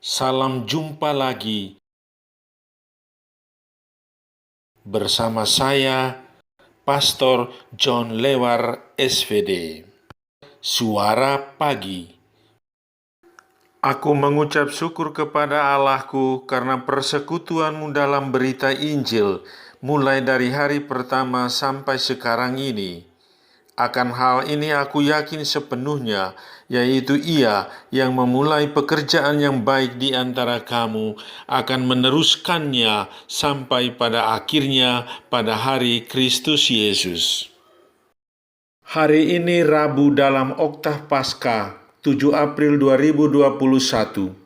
Salam jumpa lagi bersama saya, Pastor John Lewar SVD. Suara Pagi. Aku mengucap syukur kepada Allahku karena persekutuanmu dalam berita Injil, mulai dari hari pertama sampai sekarang ini. Akan hal ini aku yakin sepenuhnya, yaitu Ia yang memulai pekerjaan yang baik di antara kamu akan meneruskannya sampai pada akhirnya pada hari Kristus Yesus. Hari ini Rabu dalam Oktah Paskah, 7 April 2021.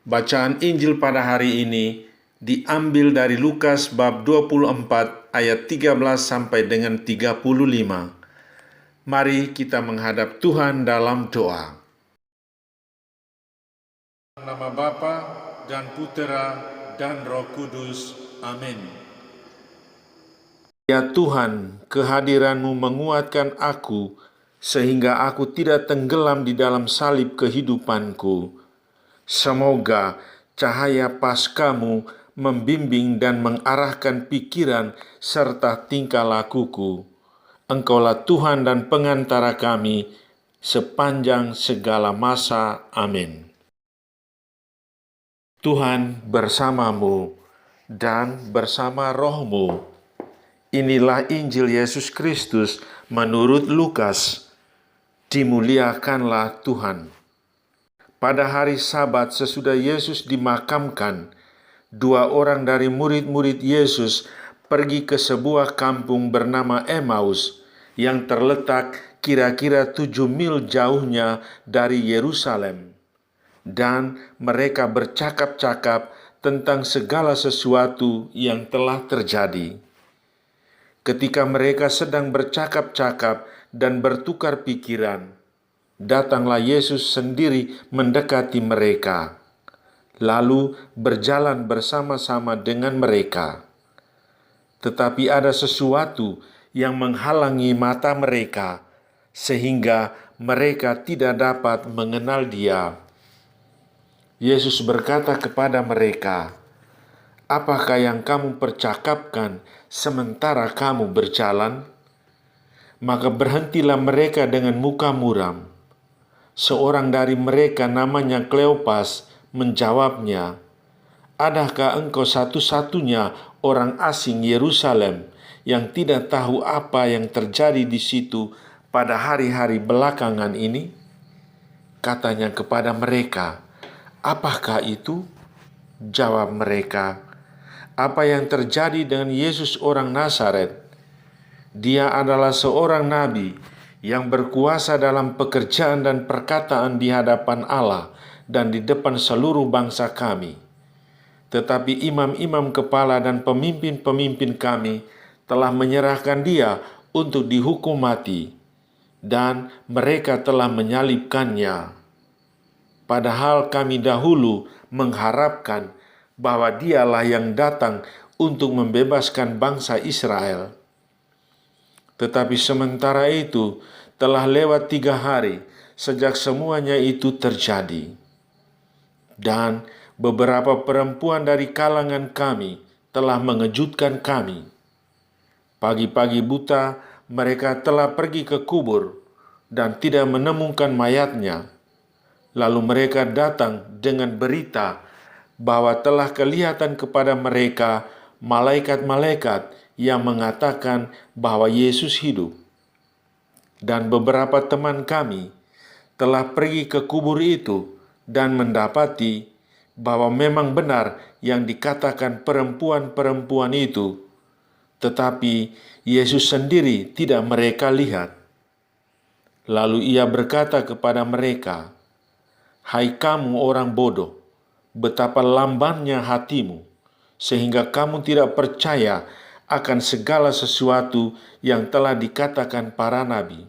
Bacaan Injil pada hari ini diambil dari Lukas bab 24 ayat 13 sampai dengan 35. Mari kita menghadap Tuhan dalam doa. Nama Bapa dan Putera dan Roh Kudus. Amin. Ya Tuhan, kehadiran-Mu menguatkan aku, sehingga aku tidak tenggelam di dalam salib kehidupanku. Semoga cahaya Paskah-Mu membimbing dan mengarahkan pikiran serta tingkah lakuku. Engkaulah Tuhan dan pengantara kami sepanjang segala masa. Amin. Tuhan bersamamu dan bersama rohmu. Inilah Injil Yesus Kristus menurut Lukas. Dimuliakanlah Tuhan. Pada hari Sabat sesudah Yesus dimakamkan, 2 orang dari murid-murid Yesus pergi ke sebuah kampung bernama Emmaus yang terletak kira-kira 7 mil jauhnya dari Yerusalem. Dan mereka bercakap-cakap tentang segala sesuatu yang telah terjadi. Ketika mereka sedang bercakap-cakap dan bertukar pikiran, datanglah Yesus sendiri mendekati mereka, lalu berjalan bersama-sama dengan mereka. Tetapi ada sesuatu yang menghalangi mata mereka, sehingga mereka tidak dapat mengenal Dia. Yesus berkata kepada mereka, "Apakah yang kamu percakapkan sementara kamu berjalan?" Maka berhentilah mereka dengan muka muram. Seorang dari mereka namanya Kleopas menjawabnya, "Adakah engkau satu-satunya orang asing Yerusalem yang tidak tahu apa yang terjadi di situ pada hari-hari belakangan ini?" Katanya kepada mereka, "Apakah itu?" Jawab mereka, "Apa yang terjadi dengan Yesus orang Nazaret? Dia adalah seorang nabi yang berkuasa dalam pekerjaan dan perkataan di hadapan Allah dan di depan seluruh bangsa kami. Tetapi imam-imam kepala dan pemimpin-pemimpin kami telah menyerahkan Dia untuk dihukum mati, dan mereka telah menyalibkannya. Padahal kami dahulu mengharapkan bahwa Dialah yang datang untuk membebaskan bangsa Israel. Tetapi sementara itu telah lewat 3 hari sejak semuanya itu terjadi. Dan beberapa perempuan dari kalangan kami telah mengejutkan kami. Pagi-pagi buta mereka telah pergi ke kubur dan tidak menemukan mayatnya. Lalu mereka datang dengan berita bahwa telah kelihatan kepada mereka malaikat-malaikat yang mengatakan bahwa Yesus hidup. Dan beberapa teman kami telah pergi ke kubur itu dan mendapati bahwa memang benar yang dikatakan perempuan-perempuan itu, tetapi Yesus sendiri tidak mereka lihat. Lalu Ia berkata kepada mereka, "Hai kamu orang bodoh, betapa lambannya hatimu, sehingga kamu tidak percaya akan segala sesuatu yang telah dikatakan para nabi.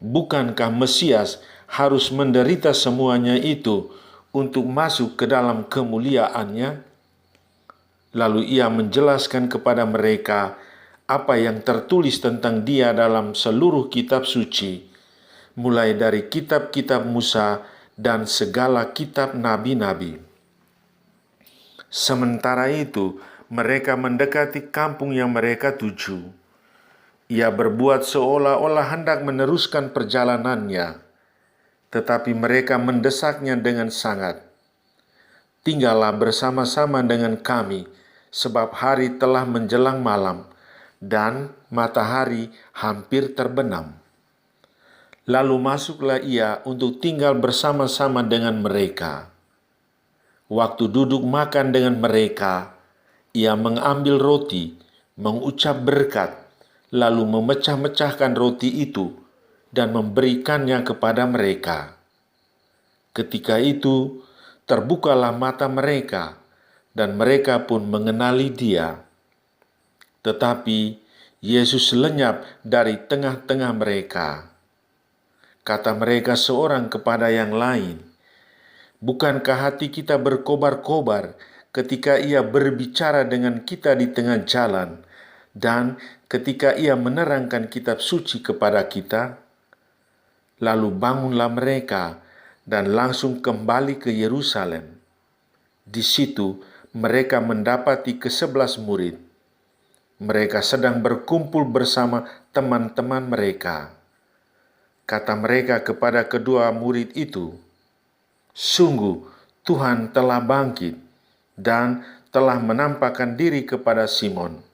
Bukankah Mesias harus menderita semuanya itu untuk masuk ke dalam kemuliaannya?" Lalu Ia menjelaskan kepada mereka apa yang tertulis tentang Dia dalam seluruh kitab suci, mulai dari kitab-kitab Musa dan segala kitab nabi-nabi. Sementara itu, mereka mendekati kampung yang mereka tuju. Ia berbuat seolah-olah hendak meneruskan perjalanannya, tetapi mereka mendesaknya dengan sangat. Tinggallah bersama-sama dengan kami, sebab hari telah menjelang malam, dan matahari hampir terbenam. Lalu masuklah ia untuk tinggal bersama-sama dengan mereka. Waktu duduk makan dengan mereka, ia mengambil roti, mengucap berkat, lalu memecah-mecahkan roti itu dan memberikannya kepada mereka. Ketika itu, terbukalah mata mereka, dan mereka pun mengenali Dia. Tetapi Yesus lenyap dari tengah-tengah mereka. Kata mereka seorang kepada yang lain, "Bukankah hati kita berkobar-kobar ketika Ia berbicara dengan kita di tengah jalan, dan ketika Ia menerangkan kitab suci kepada kita?" Lalu bangunlah mereka dan langsung kembali ke Yerusalem. Di situ mereka mendapati ke-11 murid. Mereka sedang berkumpul bersama teman-teman mereka. Kata mereka kepada kedua murid itu, "Sungguh Tuhan telah bangkit dan telah menampakkan diri kepada Simon."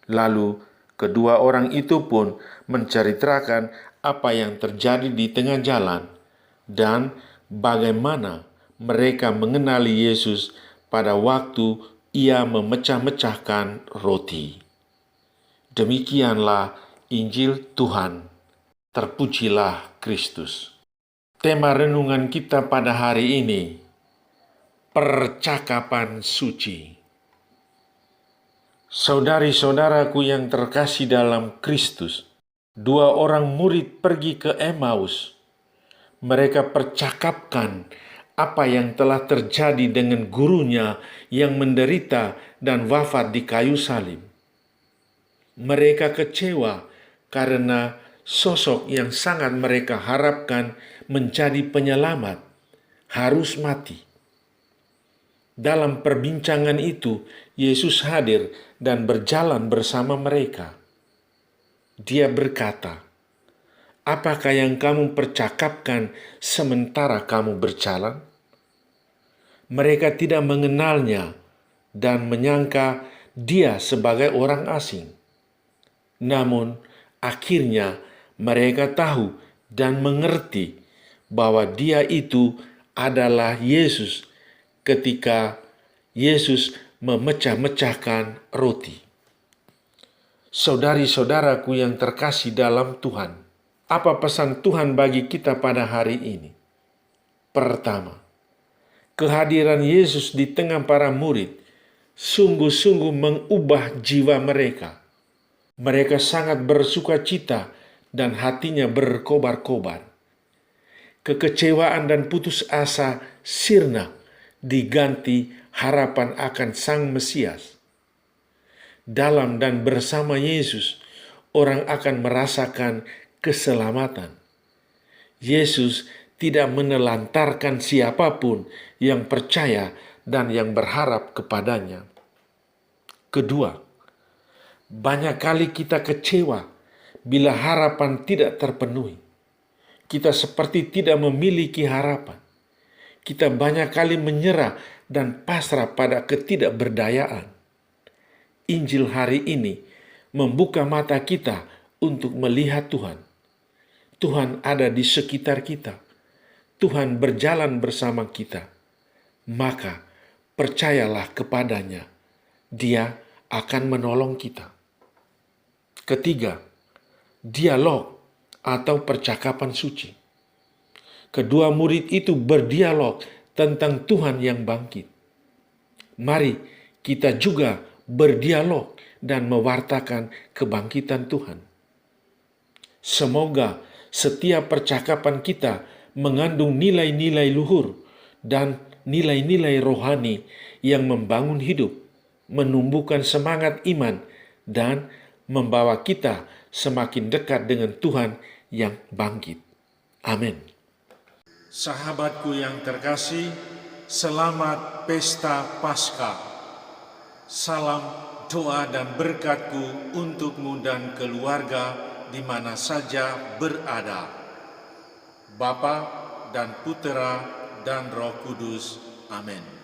Lalu kedua orang itu pun menceritakan apa yang terjadi di tengah jalan dan bagaimana mereka mengenali Yesus pada waktu Ia memecah-mecahkan roti. Demikianlah Injil Tuhan. Terpujilah Kristus. Tema renungan kita pada hari ini, percakapan suci. Saudari-saudaraku yang terkasih dalam Kristus, dua orang murid pergi ke Emmaus. Mereka percakapkan apa yang telah terjadi dengan gurunya yang menderita dan wafat di kayu salib. Mereka kecewa karena sosok yang sangat mereka harapkan menjadi penyelamat harus mati. Dalam perbincangan itu, Yesus hadir dan berjalan bersama mereka. Dia berkata, "Apakah yang kamu percakapkan sementara kamu berjalan?" Mereka tidak mengenalnya dan menyangka dia sebagai orang asing. Namun, akhirnya mereka tahu dan mengerti bahwa dia itu adalah Yesus ketika Yesus memecah-mecahkan roti. Saudari-saudaraku yang terkasih dalam Tuhan, apa pesan Tuhan bagi kita pada hari ini? Pertama, kehadiran Yesus di tengah para murid sungguh-sungguh mengubah jiwa mereka. Mereka sangat bersuka cita dan hatinya berkobar-kobar. Kekecewaan dan putus asa sirna diganti harapan akan Sang Mesias. Dalam dan bersama Yesus, orang akan merasakan keselamatan. Yesus tidak menelantarkan siapapun yang percaya dan yang berharap kepadanya. Kedua, banyak kali kita kecewa bila harapan tidak terpenuhi. Kita seperti tidak memiliki harapan. Kita banyak kali menyerah dan pasrah pada ketidakberdayaan. Injil hari ini membuka mata kita untuk melihat Tuhan. Tuhan ada di sekitar kita. Tuhan berjalan bersama kita. Maka percayalah kepadanya. Dia akan menolong kita. Ketiga, dialog atau percakapan suci. Kedua murid itu berdialog tentang Tuhan yang bangkit. Mari kita juga berdialog dan mewartakan kebangkitan Tuhan. Semoga setiap percakapan kita mengandung nilai-nilai luhur dan nilai-nilai rohani yang membangun hidup, menumbuhkan semangat iman, dan membawa kita semakin dekat dengan Tuhan yang bangkit. Amin. Sahabatku yang terkasih, selamat pesta Paskah. Salam doa dan berkatku untukmu dan keluarga di mana saja berada. Bapa dan Putera dan Roh Kudus. Amin.